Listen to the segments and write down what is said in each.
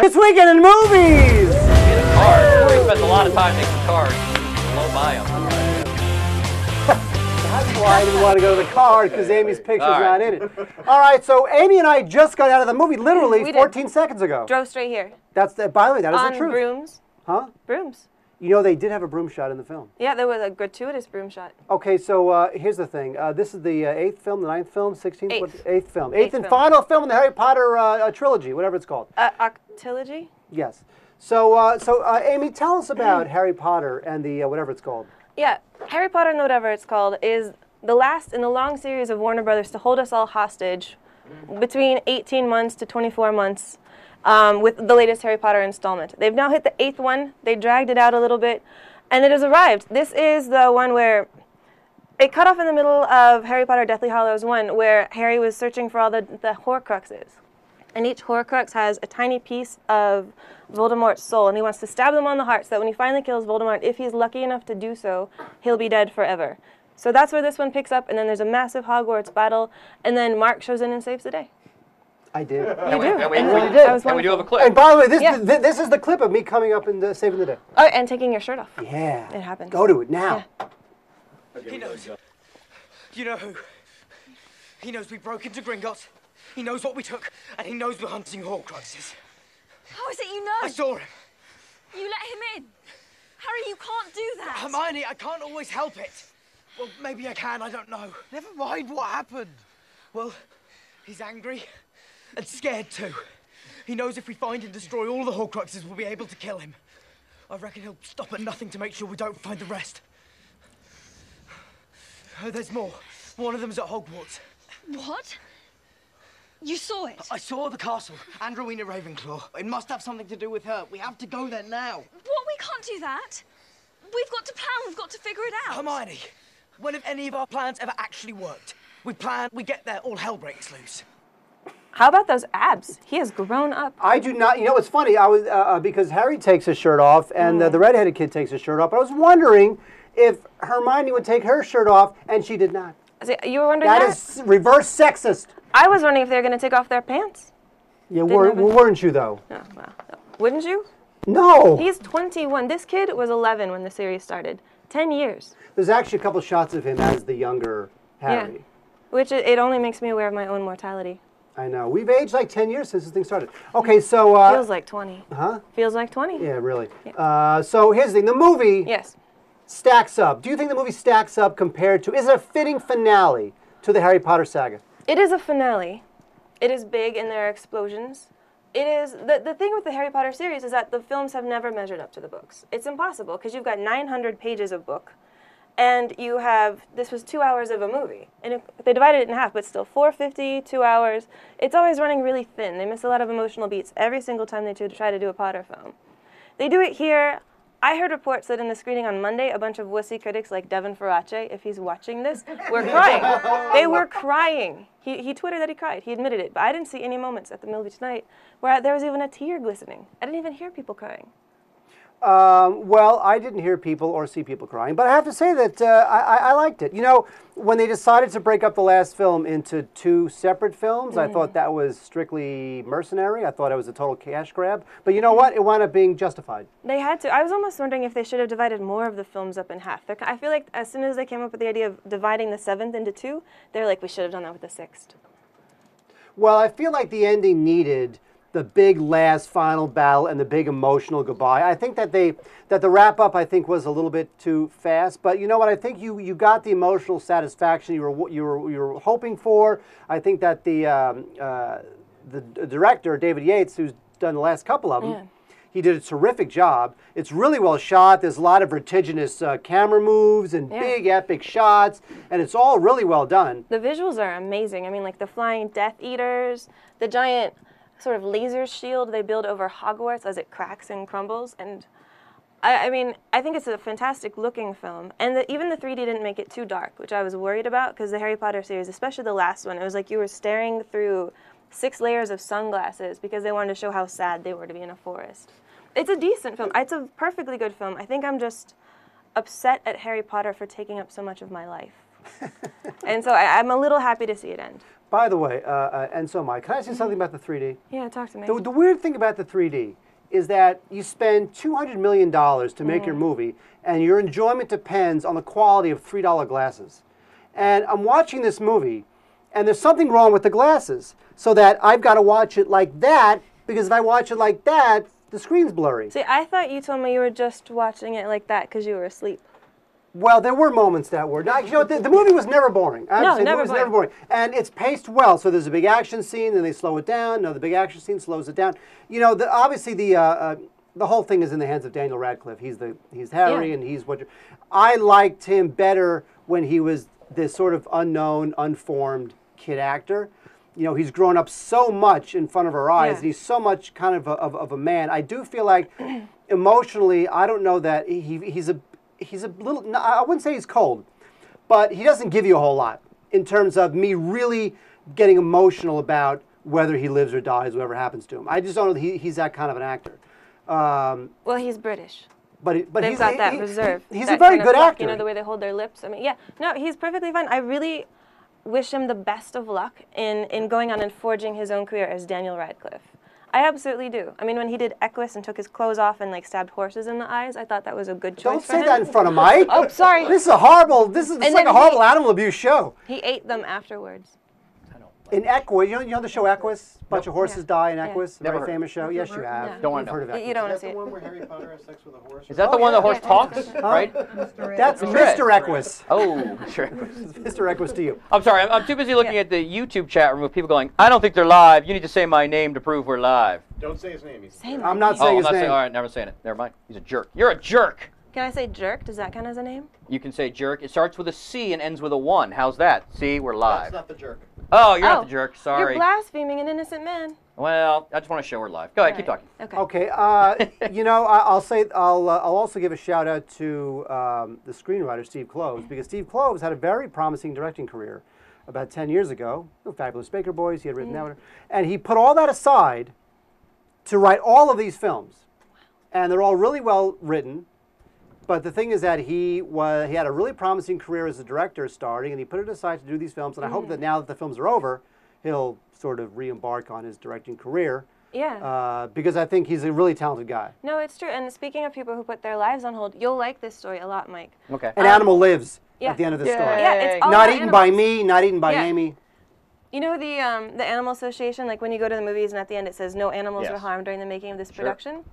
This weekend in movies! Get a card. We spent a lot of time making cards. Low buy them. That's why I didn't want to go to the card, because Amy's picture's not in it. All right, so Amy and I just got out of the movie literally 14 seconds ago. Drove straight here. That's the, by the way, that is the truth. On brooms. Huh? Brooms. You know, they did have a broom shot in the film. Yeah, there was a gratuitous broom shot. Okay, so here's the thing. This is the 8th film, the 9th film, 16th? Eighth. 8th film. 8th and final film in the Harry Potter trilogy, whatever it's called. Octilogy? Yes. So, Amy, tell us about Harry Potter and the whatever it's called. Yeah, Harry Potter and whatever it's called is the last in the long series of Warner Brothers to hold us all hostage between 18 months to 24 months with the latest Harry Potter installment. They've now hit the 8th one. They dragged it out a little bit, and it has arrived. This is the one where it cut off in the middle of Harry Potter Deathly Hallows 1, where Harry was searching for all the Horcruxes. And each Horcrux has a tiny piece of Voldemort's soul, and he wants to stab them on the heart so that when he finally kills Voldemort, if he's lucky enough to do so, he'll be dead forever. So that's where this one picks up, and then there's a massive Hogwarts battle, and then Mark shows in and saves the day. I did. You do. And we do have a clip. And by the way, this is the clip of me coming up and saving the day. Oh, and taking your shirt off. Yeah. It happens. Go to it now. Yeah. He knows. You know who? He knows we broke into Gringotts. He knows what we took, and he knows we're hunting Horcruxes. How is it you know? I saw him. You let him in. Harry, you can't do that. Hermione, I can't always help it. Well, maybe I can, I don't know. Never mind what happened. Well, he's angry and scared too. He knows if we find and destroy all the Horcruxes, we'll be able to kill him. I reckon he'll stop at nothing to make sure we don't find the rest. Oh, there's more. One of them's at Hogwarts. What? You saw it? I saw the castle and Rowena Ravenclaw. It must have something to do with her. We have to go there now. What? We can't do that. We've got to plan. We've got to figure it out. Hermione, when have any of our plans ever actually worked? We plan, we get there, all hell breaks loose. How about those abs? He has grown up. I do not. You know, it's funny. I was because Harry takes his shirt off and the redheaded kid takes his shirt off. I was wondering if Hermione would take her shirt off, and she did not. See, you were wondering that? That is reverse sexist. I was wondering if they were going to take off their pants. Yeah, weren't you though? No, well, no. Wouldn't you? No. He's 21. This kid was 11 when the series started. 10 years. There's actually a couple shots of him as the younger Harry. Yeah. Which it only makes me aware of my own mortality. I know. We've aged like 10 years since this thing started. Okay, so... feels like 20. Huh? Feels like 20. Yeah, really. Yeah. So here's the thing. The movie yes. stacks up. Do you think the movie stacks up compared to... Is it a fitting finale to the Harry Potter saga? It is a finale. It is big and there are explosions. It is... The thing with the Harry Potter series is that the films have never measured up to the books. It's impossible because you've got 900 pages of book. And you have, this was 2 hours of a movie. And if they divided it in half, but still 450, 2 hours. It's always running really thin. They miss a lot of emotional beats every single time they try to do a Potter film. They do it here. I heard reports that in the screening on Monday, a bunch of wussy critics like Devin Farace, if he's watching this, were crying. They were crying. He tweeted that he cried. He admitted it. But I didn't see any moments at the movie tonight where there was even a tear glistening. I didn't even hear people crying. Well, I didn't hear people or see people crying, but I have to say that I liked it. You know, when they decided to break up the last film into 2 separate films, I thought that was strictly mercenary. I thought it was a total cash grab. But you know what? It wound up being justified. They had to. I was almost wondering if they should have divided more of the films up in half. I feel like as soon as they came up with the idea of dividing the 7th into 2, they're like, we should have done that with the 6th. Well, I feel like the ending needed the big last final battle and the big emotional goodbye. I think that the wrap up I think was a little bit too fast, but you know what? I think you got the emotional satisfaction you were hoping for. I think that the director David Yates, who's done the last couple of them, he did a terrific job. It's really well shot. There's a lot of vertiginous camera moves and big epic shots, and it's all really well done. The visuals are amazing. I mean, like the flying Death Eaters, the giant sort of laser shield they build over Hogwarts as it cracks and crumbles. And I mean, I think it's a fantastic looking film. And even the 3D didn't make it too dark, which I was worried about because the Harry Potter series, especially the last one, it was like you were staring through 6 layers of sunglasses because they wanted to show how sad they were to be in a forest. It's a decent film. It's a perfectly good film. I think I'm just upset at Harry Potter for taking up so much of my life. And so I'm a little happy to see it end. By the way, and so am I. Can I say something about the 3D? Yeah, talk to me. The weird thing about the 3D is that you spend $200 million to make your movie, and your enjoyment depends on the quality of $3 glasses. And I'm watching this movie, and there's something wrong with the glasses, so that I've got to watch it like that, because if I watch it like that, the screen's blurry. See, I thought you told me you were just watching it like that because you were asleep. Well, there were moments that were. Now, you know, the movie was never boring. I have to say, never the movie was never boring. And it's paced well. So there's a big action scene, then they slow it down. Another big action scene slows it down. You know, obviously the whole thing is in the hands of Daniel Radcliffe. He's Harry, and he's what. I liked him better when he was this sort of unknown, unformed kid actor. You know, he's grown up so much in front of our eyes, and he's so much kind of a man. I do feel like emotionally, I don't know that he's a little, I wouldn't say he's cold, but he doesn't give you a whole lot in terms of me really getting emotional about whether he lives or dies, whatever happens to him. I just don't know that he's that kind of an actor. Well, he's British. But They've he's got that reserve. He's that a very kind of good look, actor. You know, the way they hold their lips. I mean, yeah. No, he's perfectly fine. I really wish him the best of luck in going on and forging his own career as Daniel Radcliffe. I absolutely do. I mean, when he did Equus and took his clothes off and like stabbed horses in the eyes, I thought that was a good choice Don't for say him. that in front of Mike. Oh, sorry. This is a horrible. This is like a horrible animal abuse show. He ate them afterwards. In Equus, you know the show Equus? A bunch of horses die in Equus. Never Very heard. famous show. Yes, you have. Yeah. Don't want You've to heard of know. Equus. You don't want to Is see that it. the one where Harry Potter has sex with a horse? Is that the one the horse talks? Right? That's Mr. Equus. Oh, sure. Mr. Equus to you. I'm sorry. I'm too busy looking at the YouTube chat room with people going, I don't think they're live. You need to say my name to prove we're live. Don't say his name. He's Say I'm not Oh, saying I'm his not name. saying. All right, never saying it. Never mind. He's a jerk. You're a jerk. Can I say jerk? Does that count as a name? You can say jerk. It starts with a C and ends with a 1. How's that? See, we're That's live. not the jerk. Oh, you're not the jerk. Sorry. You're blaspheming an innocent man. Well, I just want to show we're live. Go ahead, keep talking. Okay. Okay, you know, I'll also give a shout out to the screenwriter Steve Kloves, because Steve Kloves had a very promising directing career about 10 years ago. The Fabulous Baker Boys, he had written that, and he put all that aside to write all of these films, and they're all really well written. But the thing is that he had a really promising career as a director starting, and he put it aside to do these films. And I hope that now that the films are over, he'll sort of re-embark on his directing career. Yeah. Because I think he's a really talented guy. No, it's true. And speaking of people who put their lives on hold, you'll like this story a lot, Mike. Okay. An animal lives yeah. at the end of the Yay. story. Yeah, it's all Not about eaten by animals. me, not eaten by Yeah. Amy. You know the Animal Association, like when you go to the movies and at the end it says no animals Yes. were harmed during the making of this Sure. production?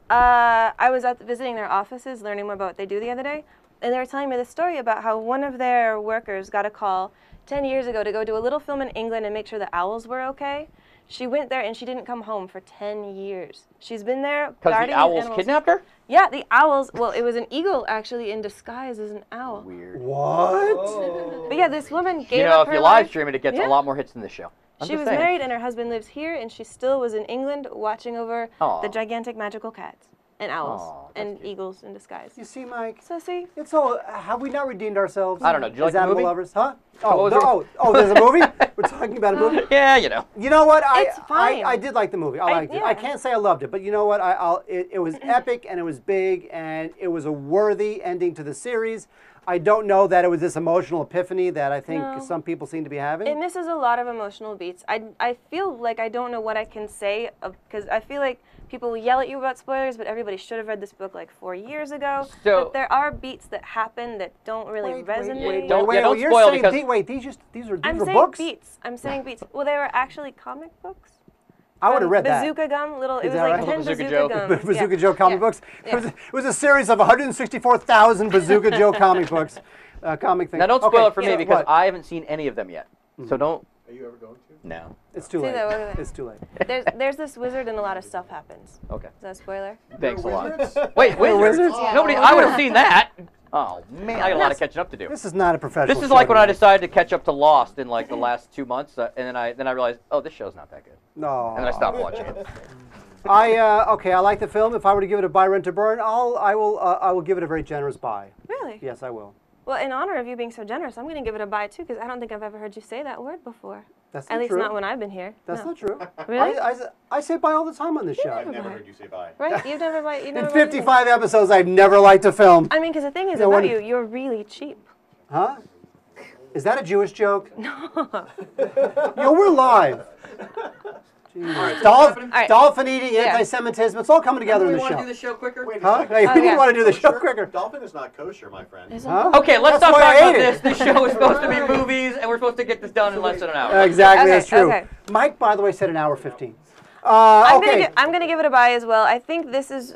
I was visiting their offices, learning more about what they do the other day, and they were telling me the story about how one of their workers got a call 10 years ago to go do a little film in England and make sure the owls were okay. She went there and she didn't come home for 10 years. She's been there Because guarding the owls animals. kidnapped her? Yeah, the owls. Well, it was an eagle actually in disguise as an owl. Weird. What? But yeah, this woman gave You know, up if her you live life. stream it, it gets Yeah. a lot more hits than this show. I'm She just was saying. married and her husband lives here, and she still was in England watching over Aw. the gigantic magical cats and owls Aw, that's and cute. eagles in disguise. You see, Mike? So see, It's all. Have we not redeemed ourselves? I don't know. Did you like as the animal movie? lovers? Huh? What Oh, was no, it? oh, there's a movie? We're talking about a movie? Yeah, you know. You know what? It's fine. I did like the movie. I liked it. I yeah. can't say I loved it, but you know what? It was epic and it was big and it was a worthy ending to the series. I don't know that it was this emotional epiphany that I think No. some people seem to be having. it misses a lot of emotional beats. I feel like I don't know what I can say because I feel like people will yell at you about spoilers, but everybody should have read this book like 4 years ago. So- but there are beats that happen that don't really resonate. Don't you're spoil saying, because- these are I'm saying books? beats. I'm saying beats. Well, they were actually comic books. I would have read that. Bazooka Gum, little. It Is was that like right? 10 Bazooka Bazooka Joe. Gums. Bazooka yeah. Joe comic Yeah. books. Yeah. It was a series of 164,000 Bazooka Joe comic books. Comic things. Now, don't spoil it for me so because what? I haven't seen any of them yet. So don't. Are you ever going to? No. It's too See late. that, what are they? It's too late. There's this wizard and a lot of stuff happens. Okay. Is that a spoiler? Thanks a lot. Wizards? Wait, wizards? wizards? Yeah. Nobody. I would have seen that. Oh man, I got a lot of catching up to do. This is not a professional. This is like show when I tonight. decided to catch up to Lost in like the last 2 months, and then I realized, oh, this show's not that good, No. and then I stopped watching it. I like the film. If I were to give it a buy, rent, or burn, I will give it a very generous buy. Really? Yes, I will. Well, in honor of you being so generous, I'm going to give it a buy too, because I don't think I've ever heard you say that word before. That's At not least true. not when I've been here. That's No. not true. Really? I say buy all the time on this show. I've never heard you say bye. Right? You've never buy. In 55 episodes, I've never liked a film. I mean, because the thing is No about wonder- you, you're really cheap. Huh? Is that a Jewish joke? No. Yo, we're live. Dolphin eating, anti-Semitism. It's all coming together in the show. Want to do the show quicker? Huh? Hey, we didn't want to do the show quicker. Dolphin is not kosher, my friend. Huh? Okay, let's That's stop why I talking about ate this. it. This show is supposed to be movies, and we're supposed to get this done in less than an hour. Exactly, Okay, that's true. okay. Mike, by the way, said an hour 15. I'm Okay. gonna give it a buy as well. I think this is,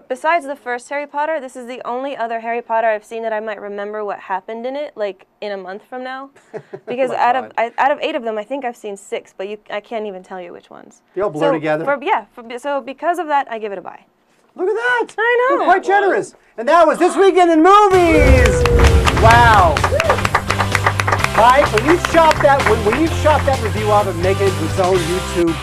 besides the first Harry Potter, this is the only other Harry Potter I've seen that I might remember what happened in it, like in a month from now. Because out of 8 of them, I think I've seen 6, but I can't even tell you which ones. They all blur together. So because of that, I give it a buy. Look at that. I know. You're quite generous. And that was This Weekend in Movies. Wow. Mike, when you chop that review up and make it into its own YouTube